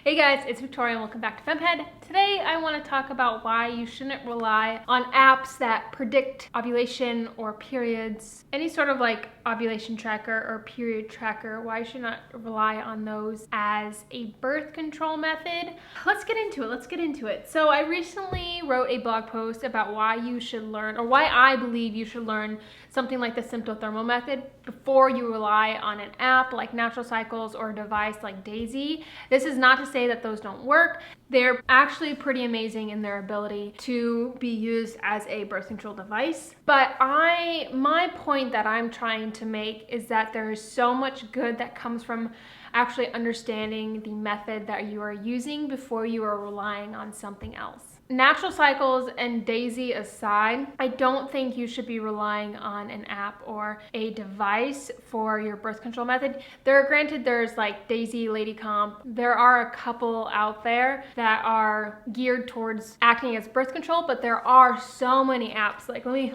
Hey guys, it's Victoria and welcome back to FemmeHead. Today I want to talk about why you shouldn't rely on apps that predict ovulation or periods, any sort of like ovulation tracker or period tracker, why you should not rely on those as a birth control method. Let's get into it. So I recently wrote a blog post about why you should learn, or why I believe you should learn something like the sympto-thermal method before you rely on an app like Natural Cycles or a device like Daisy. This is not to say that those don't work. They're actually pretty amazing in their ability to be used as a birth control device. But my point that I'm trying to make is that there is so much good that comes from actually understanding the method that you are using before you are relying on something else. Natural Cycles and Daisy aside, I don't think you should be relying on an app or a device for your birth control method. There's like Daisy, Lady Comp. There are a couple out there that are geared towards acting as birth control, but there are so many apps. Like, let me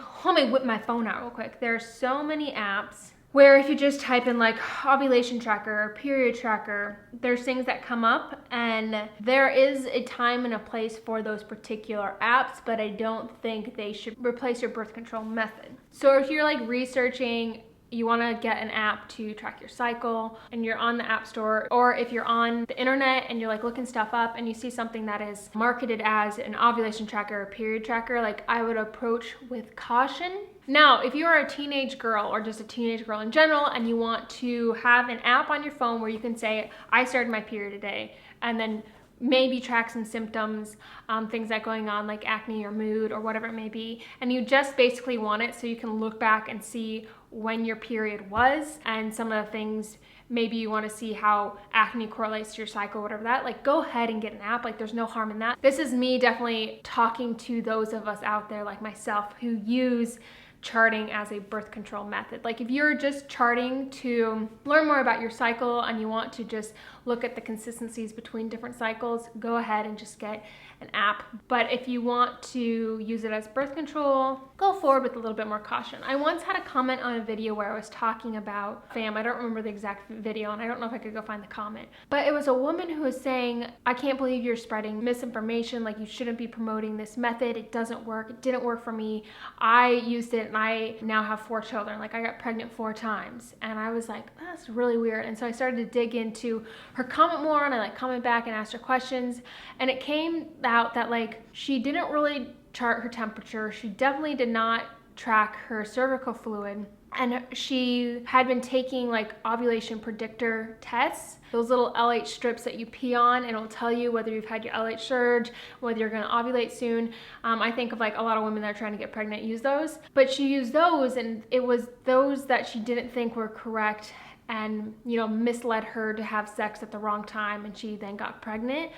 whip my phone out real quick. There are so many apps where if you just type in like ovulation tracker or period tracker, there's things that come up, and there is a time and a place for those particular apps, but I don't think they should replace your birth control method. So if you're like researching, you want to get an app to track your cycle and you're on the app store, or if you're on the internet and you're like looking stuff up and you see something that is marketed as an ovulation tracker or period tracker, like I would approach with caution. Now, if you are a teenage girl or just a teenage girl in general and you want to have an app on your phone where you can say, I started my period today, and then maybe track some symptoms, things that are going on like acne or mood or whatever it may be, and you just basically want it so you can look back and see when your period was and some of the things, maybe you want to see how acne correlates to your cycle, whatever that, like go ahead and get an app. Like there's no harm in that. This is me definitely talking to those of us out there like myself who use charting as a birth control method. Like if you're just charting to learn more about your cycle and you want to just look at the consistencies between different cycles, go ahead and just get an app. But if you want to use it as birth control, go forward with a little bit more caution. I once had a comment on a video where I was talking about I don't remember the exact video and I don't know if I could go find the comment, but it was a woman who was saying, I can't believe you're spreading misinformation, like you shouldn't be promoting this method, it doesn't work, it didn't work for me, I used it and I now have 4 children, like I got pregnant 4 times. And I was like, that's really weird. And so I started to dig into her comment more, and I like comment back and asked her questions, and it came out that like she didn't really chart her temperature, she definitely did not track her cervical fluid, and she had been taking like ovulation predictor tests, those little LH strips that you pee on, and it'll tell you whether you've had your LH surge, whether you're going to ovulate soon. I think of like a lot of women that are trying to get pregnant use those, but she used those, and it was those that she didn't think were correct and, you know, misled her to have sex at the wrong time, and she then got pregnant.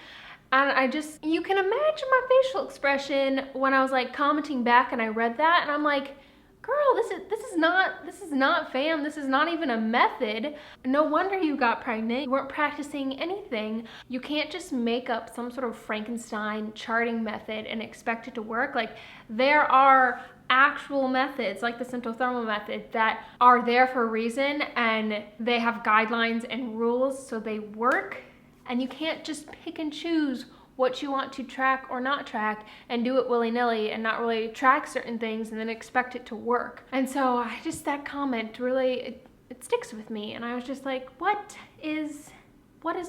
And you can imagine my facial expression when I was like commenting back and I read that, and I'm like, girl, this is not fam, this is not even a method. No wonder you got pregnant. You weren't practicing anything. You can't just make up some sort of Frankenstein charting method and expect it to work. Like there are actual methods like the sympto-thermal method that are there for a reason, and they have guidelines and rules, so they work, and you can't just pick and choose what you want to track or not track and do it willy-nilly and not really track certain things and then expect it to work. And so that comment really, it sticks with me, and I was just like, what is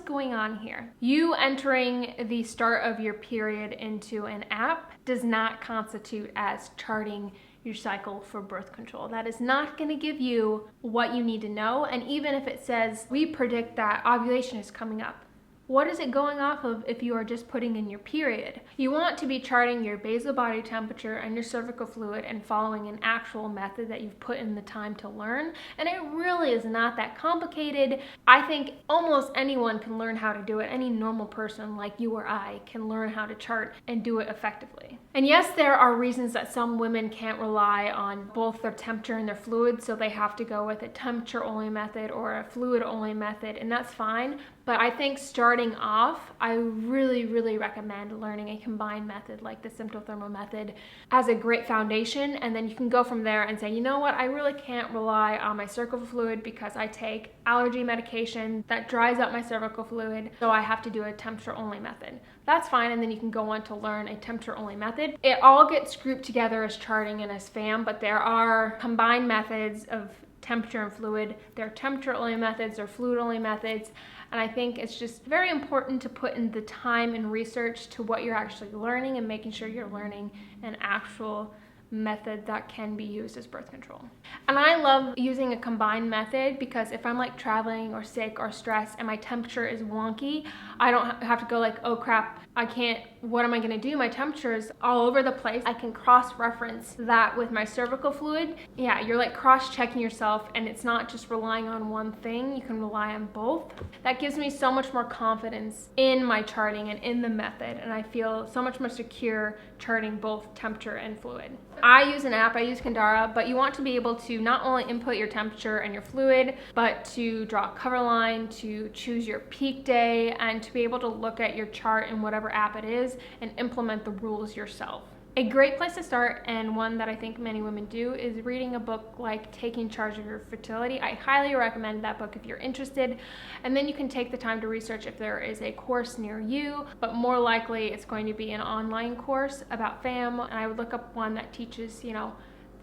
going on here? You entering the start of your period into an app does not constitute as charting your cycle for birth control. That is not going to give you what you need to know. And even if it says we predict that ovulation is coming up, what is it going off of if you are just putting in your period? You want to be charting your basal body temperature and your cervical fluid and following an actual method that you've put in the time to learn. And it really is not that complicated. I think almost anyone can learn how to do it. Any normal person like you or I can learn how to chart and do it effectively. And yes, there are reasons that some women can't rely on both their temperature and their fluid, so they have to go with a temperature only method or a fluid only method, and that's fine. But I think starting off, I really recommend learning a combined method like the sympto-thermal method as a great foundation, and then you can go from there and say, you know what, I really can't rely on my cervical fluid because I take allergy medication that dries up my cervical fluid, so I have to do a temperature only method. That's fine, and then you can go on to learn a temperature only method. It all gets grouped together as charting and as FAM, but there are combined methods of temperature and fluid. There are temperature only methods or fluid only methods. And I think it's just very important to put in the time and research to what you're actually learning and making sure you're learning an actual method that can be used as birth control. And I love using a combined method because if I'm like traveling or sick or stressed and my temperature is wonky, I don't have to go like, oh crap, I can't, what am I gonna do? My temperature is all over the place. I can cross-reference that with my cervical fluid. Yeah, you're like cross-checking yourself, and it's not just relying on one thing, you can rely on both. That gives me so much more confidence in my charting and in the method, and I feel so much more secure charting both temperature and fluid. I use an app, I use Kandara, but you want to be able to not only input your temperature and your fluid, but to draw a cover line, to choose your peak day, and to be able to look at your chart in whatever app it is and implement the rules yourself. A great place to start, and one that I think many women do, is reading a book like Taking Charge of Your Fertility. I highly recommend that book if you're interested, and then you can take the time to research if there is a course near you, but more likely it's going to be an online course about FAM, and I would look up one that teaches, you know,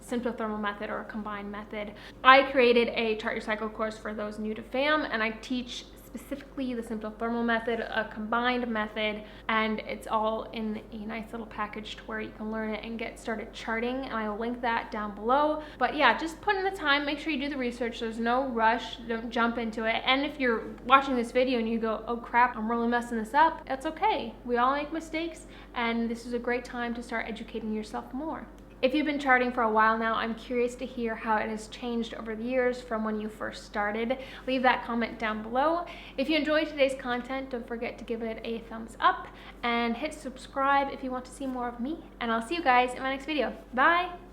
sympto-thermal method or a combined method. I created a Chart Your Cycle course for those new to FAM, and I teach specifically the sympto-thermal method, a combined method, and it's all in a nice little package to where you can learn it and get started charting, and I will link that down below. But yeah, just put in the time, make sure you do the research, there's no rush, don't jump into it. And if you're watching this video and you go, oh crap, I'm really messing this up, that's okay. We all make mistakes, and this is a great time to start educating yourself more. If you've been charting for a while now, I'm curious to hear how it has changed over the years from when you first started. Leave that comment down below. If you enjoyed today's content, don't forget to give it a thumbs up and hit subscribe if you want to see more of me. And I'll see you guys in my next video. Bye!